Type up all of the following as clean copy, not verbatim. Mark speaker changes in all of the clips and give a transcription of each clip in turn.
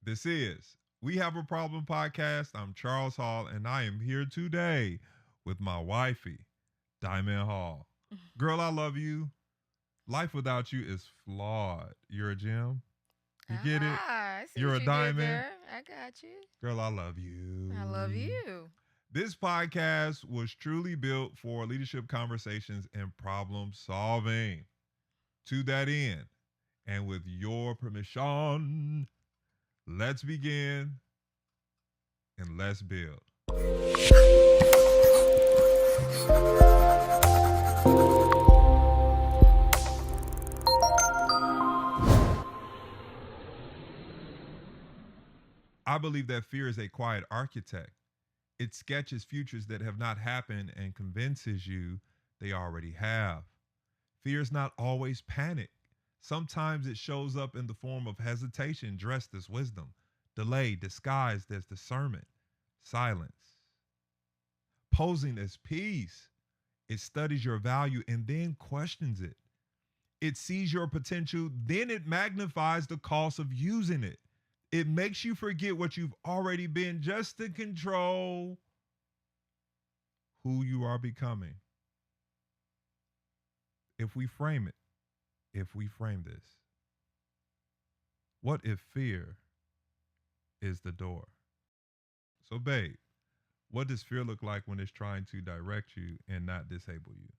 Speaker 1: This is We Have a Problem podcast. I'm Charles Hall, and I am here today with my wifey, Diamond Hall. Girl, I love you. Life without you is flawed. You're a gem. You get it?
Speaker 2: I see
Speaker 1: You're
Speaker 2: what
Speaker 1: a
Speaker 2: you did
Speaker 1: diamond.
Speaker 2: there. I got you.
Speaker 1: Girl, I love
Speaker 2: I love
Speaker 1: you.
Speaker 2: you.
Speaker 1: This podcast was truly built for leadership conversations and problem solving. To that end, and with your permission, let's begin and let's build. I believe that fear is a quiet architect. It sketches futures that have not happened and convinces you they already have. Fear is not always panic. Sometimes it shows up in the form of hesitation dressed as wisdom, delay disguised as discernment, silence posing as peace. It studies your value and then questions it. It sees your potential, then it magnifies the cost of using it. It makes you forget what you've already been just to control who you are becoming. If we frame it, if we frame this, what if fear is the door? So, babe, what does fear look like when it's trying to direct you and not disable you?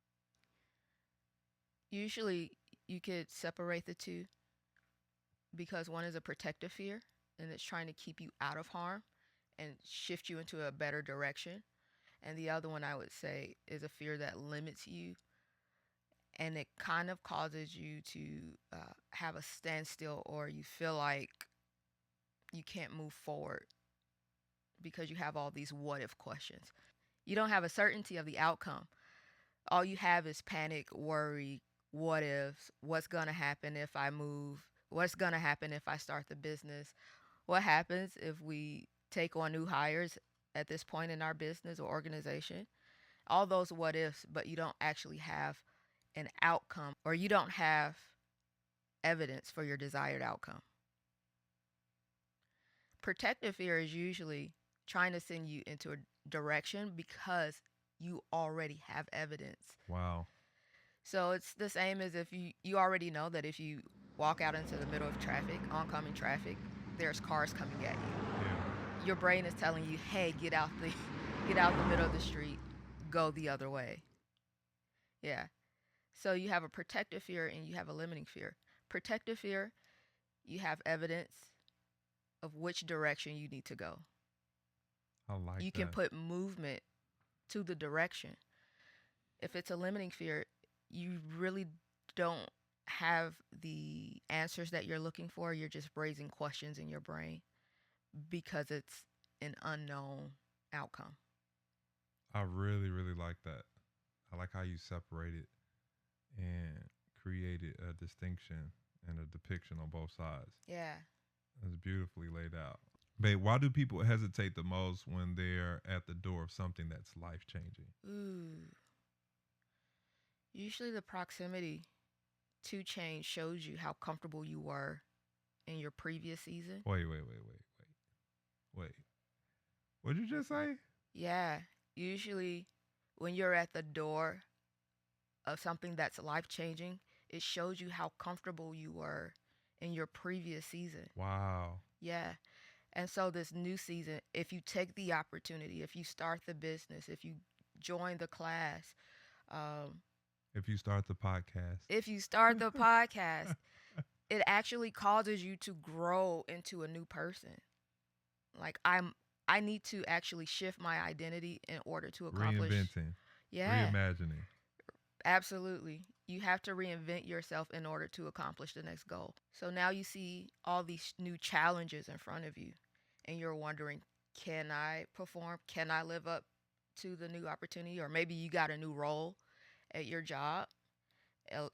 Speaker 2: Usually, you could separate the two because one is a protective fear and it's trying to keep you out of harm and shift you into a better direction. And the other one I would say is a fear that limits you and it kind of causes you to have a standstill or you feel like you can't move forward because you have all these what if questions. You don't have a certainty of the outcome. All you have is panic, worry, what ifs, what's going to happen if I move, what's going to happen if I start the business, what happens if we take on new hires at this point in our business or organization. All those what ifs, but you don't actually have an outcome or you don't have evidence for your desired outcome. Protective fear is usually trying to send you into a direction because you already have evidence.
Speaker 1: Wow.
Speaker 2: So it's the same as if you already know that if you walk out into the middle of traffic, oncoming traffic, there's cars coming at you.
Speaker 1: Yeah.
Speaker 2: Your brain is telling you, "Hey, get out the get out the middle of the street, go the other way." Yeah. So you have a protective fear and you have a limiting fear. Protective fear, you have evidence of which direction you need to go.
Speaker 1: I like
Speaker 2: You can
Speaker 1: that.
Speaker 2: put movement to the direction. If it's a limiting fear, you really don't have the answers that you're looking for. You're just raising questions in your brain because it's an unknown outcome.
Speaker 1: I really, really like that. I like how you separated and created a distinction and a depiction on both sides.
Speaker 2: Yeah.
Speaker 1: It's beautifully laid out. Babe, why do people hesitate the most when they're at the door of something that's life changing?
Speaker 2: Ooh. Usually the proximity to change shows you how comfortable you were in your previous season.
Speaker 1: Wait. What'd you just say?
Speaker 2: Yeah. Usually when you're at the door of something that's life changing, it shows you how comfortable you were in your previous season.
Speaker 1: Wow.
Speaker 2: Yeah. And so, this new season, if you take the opportunity, if you start the business, if you join the class, um,
Speaker 1: If you start the podcast.
Speaker 2: if you start the podcast, it actually causes you to grow into a new person. Like, I need to actually shift my identity in order to accomplish.
Speaker 1: Reinventing,
Speaker 2: Yeah,
Speaker 1: reimagining.
Speaker 2: absolutely. You have to reinvent yourself in order to accomplish the next goal. So now you see all these new challenges in front of you, and you're wondering, can I perform? Can I live up to the new opportunity? Or maybe you got a new role at your job,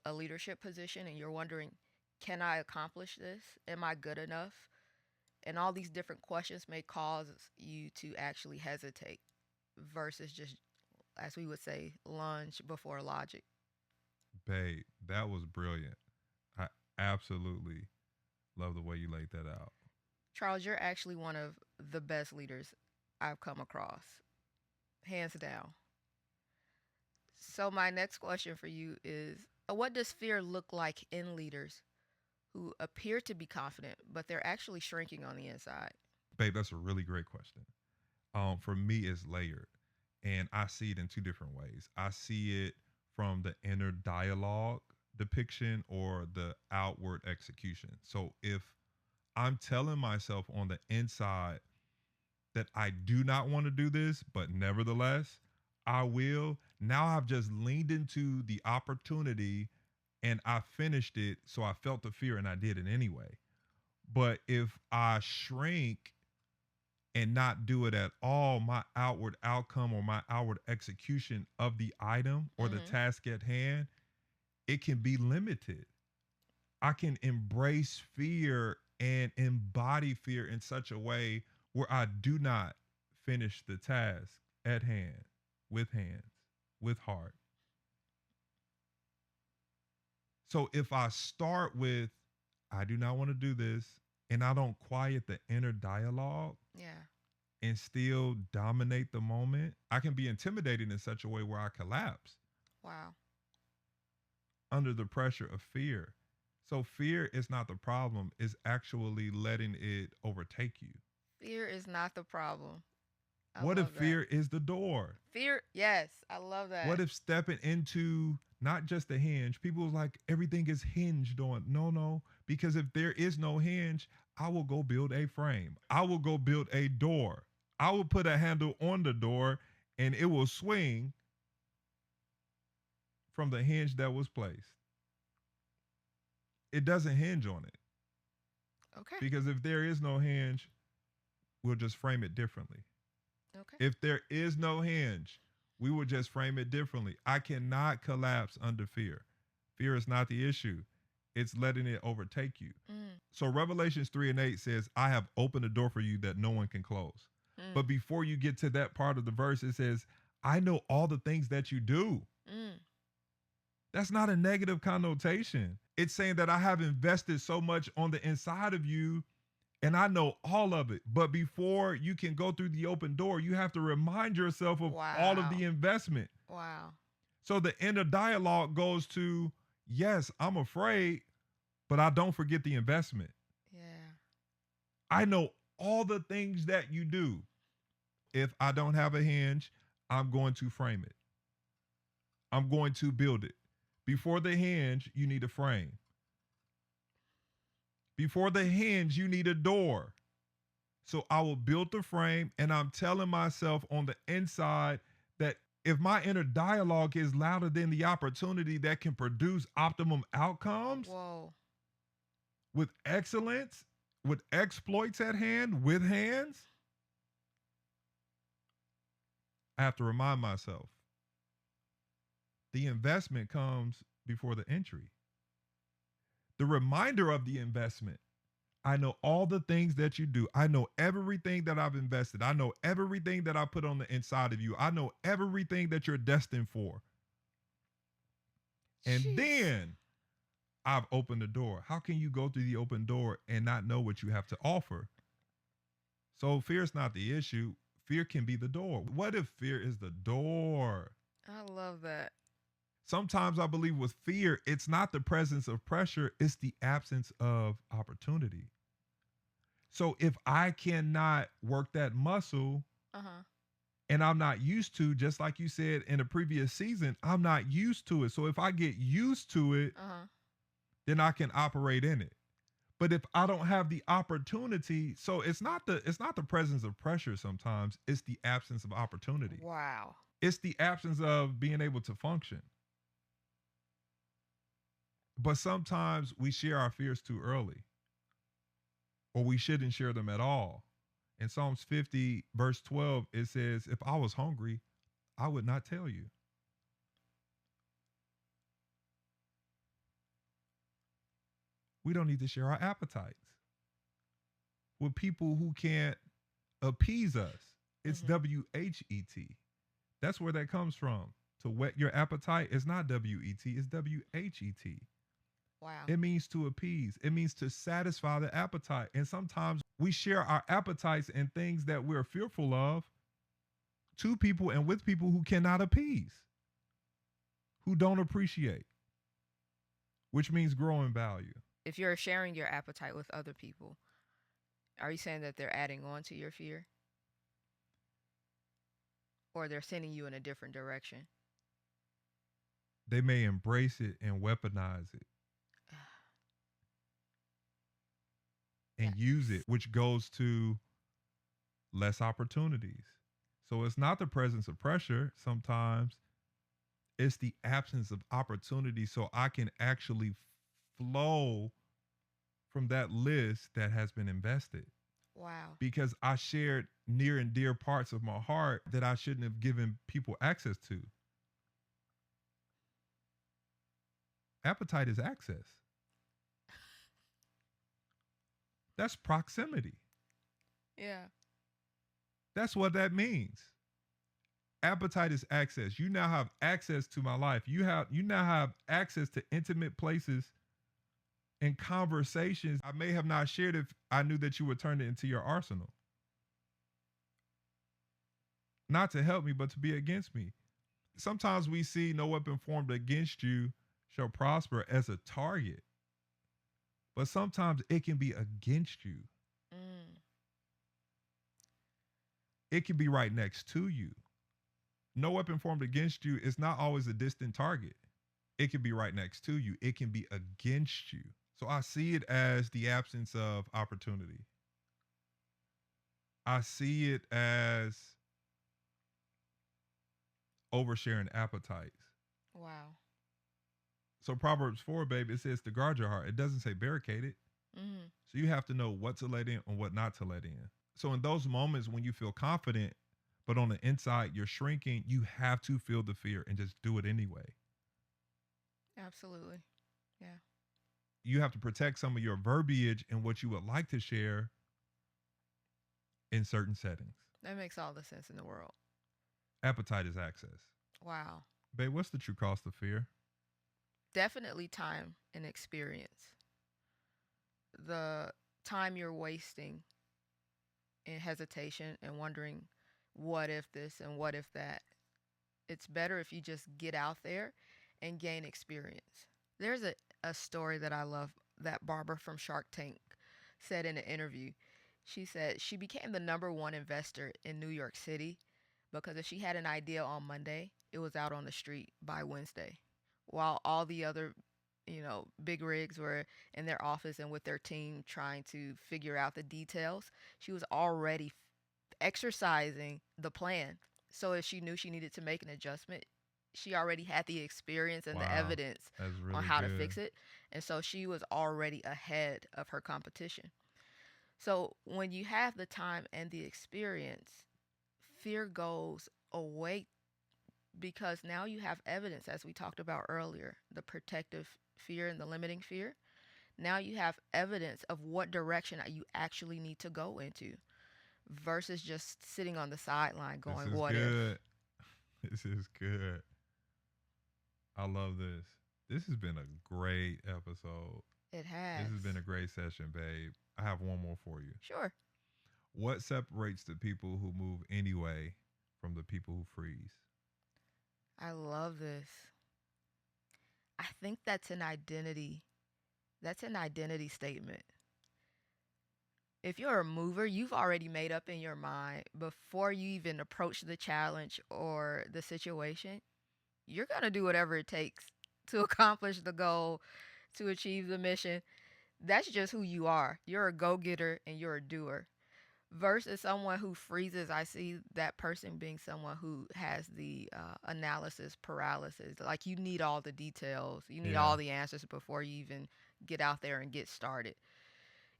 Speaker 2: a leadership position, and you're wondering, can I accomplish this? Am I good enough? And all these different questions may cause you to actually hesitate versus just, as we would say, lunge before logic.
Speaker 1: Babe, that was brilliant. I absolutely love the way you laid that out.
Speaker 2: Charles, you're actually one of the best leaders I've come across, hands down. So, my next question for you is what does fear look like in leaders who appear to be confident, but they're actually shrinking on the inside?
Speaker 1: Babe, that's a really great question. For me, it's layered, and I see it in two different ways. I see it from the inner dialogue depiction or the outward execution. So if I'm telling myself on the inside that I do not want to do this, but nevertheless, I will. Now I've just leaned into the opportunity and I finished it. So I felt the fear and I did it anyway. But if I shrink and not do it at all, my outward outcome or my outward execution of the item or the
Speaker 2: Mm-hmm.
Speaker 1: task at hand, it can be limited. I can embrace fear and embody fear in such a way where I do not finish the task at hand, with hands, with heart. So if I start with, I do not want to do this, and I don't quiet the inner dialogue
Speaker 2: Yeah.
Speaker 1: and still dominate the moment, I can be intimidated in such a way where I collapse
Speaker 2: Wow.
Speaker 1: under the pressure of fear. So fear is not the problem, it's actually letting it overtake you.
Speaker 2: Fear is not the problem. I
Speaker 1: What if
Speaker 2: love that.
Speaker 1: fear is the door?
Speaker 2: Fear, yes, I love
Speaker 1: What
Speaker 2: that.
Speaker 1: if stepping into not just the hinge, people was like everything is hinged on. No, no, because if there is no hinge, I will go build a frame. I will go build a door. I will put a handle on the door and it will swing from the hinge that was placed. It doesn't hinge on it
Speaker 2: Okay.
Speaker 1: because if there is no hinge, we'll just frame it differently.
Speaker 2: Okay.
Speaker 1: If there is no hinge, we will just frame it differently. I cannot collapse under fear. Fear is not the issue, it's letting it overtake you.
Speaker 2: Mm.
Speaker 1: So, Revelations 3 and 8 says, I have opened a door for you that no one can close.
Speaker 2: Mm.
Speaker 1: But before you get to that part of the verse, it says, I know all the things that you do.
Speaker 2: Mm.
Speaker 1: That's not a negative connotation. It's saying that I have invested so much on the inside of you and I know all of it. But before you can go through the open door, you have to remind yourself of all of the
Speaker 2: Wow.
Speaker 1: investment.
Speaker 2: Wow.
Speaker 1: So the inner dialogue goes to, yes, I'm afraid, but I don't forget the investment.
Speaker 2: Yeah.
Speaker 1: I know all the things that you do. If I don't have a hinge, I'm going to frame it. I'm going to build it. Before the hinge, you need a frame. Before the hinge, you need a door. So I will build the frame, and I'm telling myself on the inside that if my inner dialogue is louder than the opportunity that can produce optimum outcomes
Speaker 2: Whoa.
Speaker 1: with excellence, with exploits at hand, with hands, I have to remind myself the investment comes before the entry. The reminder of the investment. I know all the things that you do. I know everything that I've invested. I know everything that I put on the inside of you. I know everything that you're destined for. And
Speaker 2: Jeez.
Speaker 1: then I've opened the door. How can you go through the open door and not know what you have to offer? So fear is not the issue. Fear can be the door. What if fear is the door?
Speaker 2: I love that.
Speaker 1: Sometimes I believe with fear, it's not the presence of pressure, it's the absence of opportunity. So if I cannot work that muscle
Speaker 2: Uh huh.
Speaker 1: and I'm not used to, just like you said in the previous season, I'm not used to it. So if I get used to it,
Speaker 2: Uh huh.
Speaker 1: then I can operate in it. But if I don't have the opportunity, so it's not the presence of pressure sometimes, it's the absence of opportunity.
Speaker 2: Wow.
Speaker 1: It's the absence of being able to function. But sometimes we share our fears too early, or we shouldn't share them at all. In Psalms 50, verse 12, it says, if I was hungry, I would not tell you. We don't need to share our appetites with people who can't appease us. It's
Speaker 2: Mm-hmm.
Speaker 1: WHET. That's where that comes from. To whet your appetite is not WET, it's WHET.
Speaker 2: Wow.
Speaker 1: It means to appease. It means to satisfy the appetite. And sometimes we share our appetites and things that we're fearful of to people and with people who cannot appease, who don't appreciate, which means grow in value.
Speaker 2: If you're sharing your appetite with other people, are you saying that they're adding on to your fear or they're sending you in a different direction?
Speaker 1: They may embrace it and weaponize it and use it,
Speaker 2: Yes.
Speaker 1: which goes to less opportunities. So it's not the presence of pressure sometimes, it's the absence of opportunity so I can actually flow from that list that has been invested
Speaker 2: Wow.
Speaker 1: because I shared near and dear parts of my heart that I shouldn't have given people access to. Appetite is access. That's proximity.
Speaker 2: Yeah.
Speaker 1: That's what that means. Appetite is access. You now have access to my life. You now have access to intimate places and conversations I may have not shared if I knew that you would turn it into your arsenal. Not to help me, but to be against me. Sometimes we see no weapon formed against you shall prosper as a target, but sometimes it can be against you.
Speaker 2: Mm.
Speaker 1: It can be right next to you. No weapon formed against you is not always a distant target. It can be right next to you. It can be against you. So I see it as the absence of opportunity. I see it as oversharing appetites.
Speaker 2: Wow.
Speaker 1: So Proverbs 4, baby, it says to guard your heart. It doesn't say barricade it.
Speaker 2: Mm.
Speaker 1: So you have to know what to let in and what not to let in. So in those moments when you feel confident, but on the inside you're shrinking, you have to feel the fear and just do it anyway.
Speaker 2: Absolutely. Yeah.
Speaker 1: You have to protect some of your verbiage and what you would like to share in certain settings.
Speaker 2: That makes all the sense in the world.
Speaker 1: Appetite is access.
Speaker 2: Wow.
Speaker 1: Babe, what's the true cost of fear?
Speaker 2: Definitely time and experience. The time you're wasting in hesitation and wondering what if this and what if that. It's better if you just get out there and gain experience. There's a story that I love that Barbara from Shark Tank said in an interview. She said she became the number one investor in New York City because if she had an idea on Monday, it was out on the street by Wednesday. While all the other, big rigs were in their office and with their team trying to figure out the details, she was already exercising the plan. So if she knew she needed to make an adjustment, she already had the experience and the
Speaker 1: Wow,
Speaker 2: evidence
Speaker 1: that's
Speaker 2: on
Speaker 1: really
Speaker 2: how to
Speaker 1: good.
Speaker 2: fix it. And so she was already ahead of her competition. So when you have the time and the experience, fear goes away because now you have evidence, as we talked about earlier, the protective fear and the limiting fear. Now you have evidence of what direction you actually need to go into versus just sitting on the sideline
Speaker 1: This
Speaker 2: going,
Speaker 1: is
Speaker 2: what if?
Speaker 1: good. This is good. I love this. This has been a great episode.
Speaker 2: It
Speaker 1: This
Speaker 2: has.
Speaker 1: has been a great session, babe. I have one more for you.
Speaker 2: Sure.
Speaker 1: What separates the people who move anyway from the people who freeze?
Speaker 2: I love this. I think that's an identity. That's an identity statement. If you're a mover, you've already made up in your mind before you even approach the challenge or the situation, you're going to do whatever it takes to accomplish the goal, to achieve the mission. That's just who you are. You're a go getter and you're a doer. Versus someone who freezes, I see that person being someone who has the analysis paralysis. Like you need all the details, you need
Speaker 1: Yeah,
Speaker 2: all the answers before you even get out there and get started.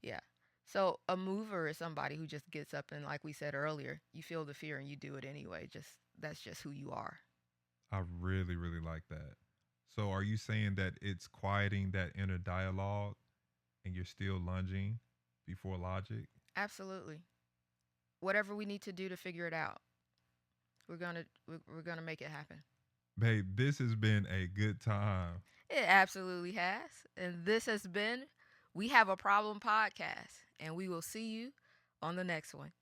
Speaker 2: Yeah. So a mover is somebody who just gets up and, like we said earlier, you feel the fear and you do it anyway. Just that's just who you are.
Speaker 1: I really, really like that. So, are you saying that it's quieting that inner dialogue and you're still lunging before logic?
Speaker 2: Absolutely. Whatever we need to do to figure it out, we're gonna make it happen.
Speaker 1: Babe, this has been a good time.
Speaker 2: It absolutely has. And this has been We Have a Problem podcast. And we will see you on the next one.